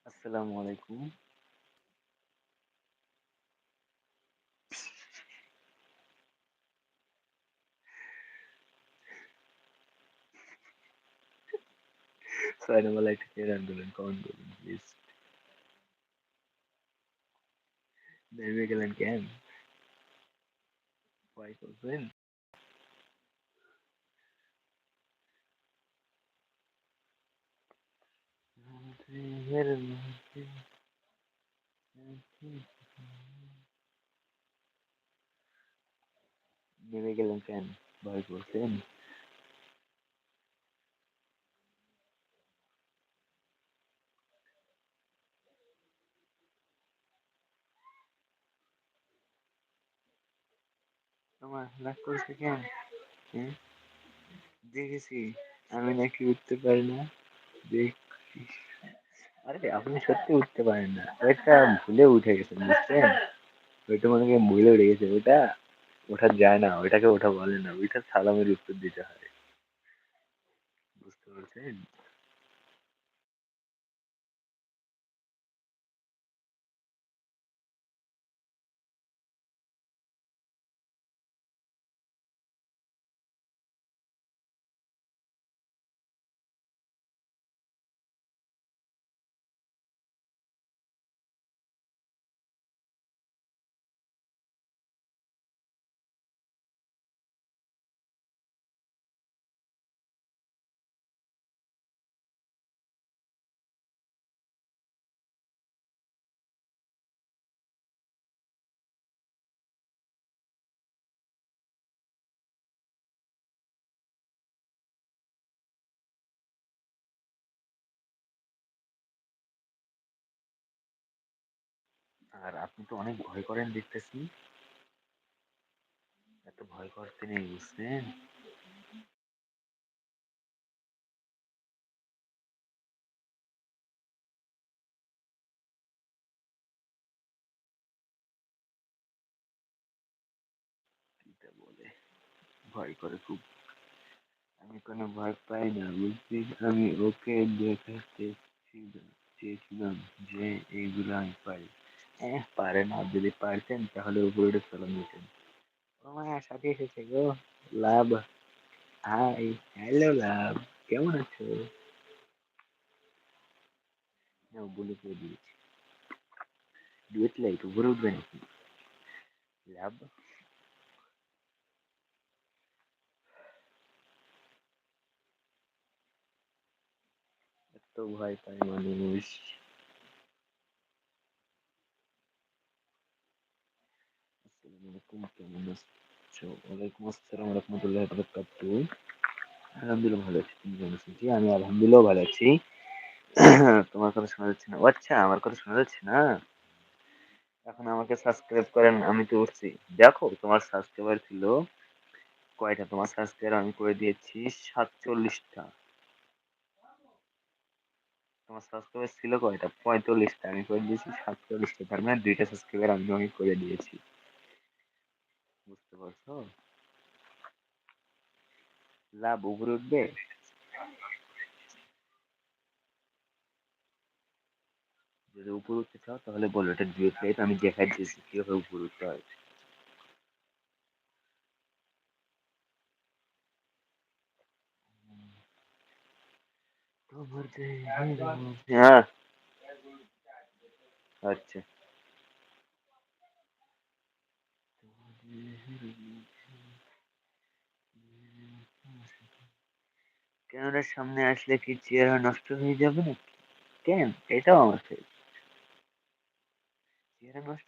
আসসালামু আলাইকুম। सॉरी मला एक शेअर आंदोलन कौन बोलूं प्लीज नेहमी গেলেন কেন? ভয় করবেন? মেঘের মধ্যে নেমে গেলেন কেন? ভয় করছেন? আমার রাগ করছে কেন? হ্যাঁ? দেখেছি আমি নাকি উঠতে পারি না। দেখছি আরে আপনি সত্যি উঠতে পারেন না। ওইটা ভুলে উঠে গেছেন বুঝছেন? ওইটা মনে হয় ভুলে উঠে গেছে ওটা ওঠা যায় না ওইটাকে ওঠা বলে না ওইটা সালামের উত্তর দিতে হয় বুঝতে পারছেন? আর আপনি তো অনেক ভয় করেন দেখতেছি এত ভয় করতে নেই বুঝছেন এটা বলে ভয় করে খুব আমি কোনো ভয় পাই না বুঝছিস আমি ওকে দেখাতে চেয়েছিলাম যে এইগুলো আমি পারি পারে না যদি পারতেন তাহলে উপরে উঠে চালান দিতেন ও মায়া সাথে এসেছে গো লাভ হাই হ্যালো লাভ কেমন আছো না বলে করে দিয়েছি ডুয়েট লাইট উপরে উঠবে নাকি লাভ এত ভয় পায় মানুষ আসসালামু আলাইকুম কেমন আছো ওয়ালাইকুম আসসালাম রহমতুল্লাহ বারাকাতুহু আলহামদুলিল্লাহ ভালো আছি তুমি কেমন আছো জি আমি আলহামদুলিল্লাহ ভালো আছি তোমার কথা শোনা যাচ্ছে না ও আচ্ছা আমার কথা শোনা যাচ্ছে না এখন আমাকে সাবস্ক্রাইব করেন আমি তো উঠছি দেখো তোমার সাবস্ক্রাইবার ছিল কয়টা তোমার সাবস্ক্রাইবার আমি করে দিয়েছি 47টা তোমার সাবস্ক্রাইবার ছিল কয়টা 45টা আমি করে দিয়েছি 47টা তার মানে দুইটা সাবস্ক্রাইবার আমি তোমাকে করে দিয়েছি বুঝতে পারছো লাভ উপরে উঠবে যদি উপরে উঠতে চাও তাহলে বলো এটা ডুয়েট লাইট আমি দেখাই দিয়েছি কিভাবে উপরে উঠতে হয় তোমার হ্যাঁ আচ্ছা ক্যামেরার সামনে আসলে কি চেহারা নষ্ট হয়ে যাবে না কেন এটাও আমার চেহারা নষ্ট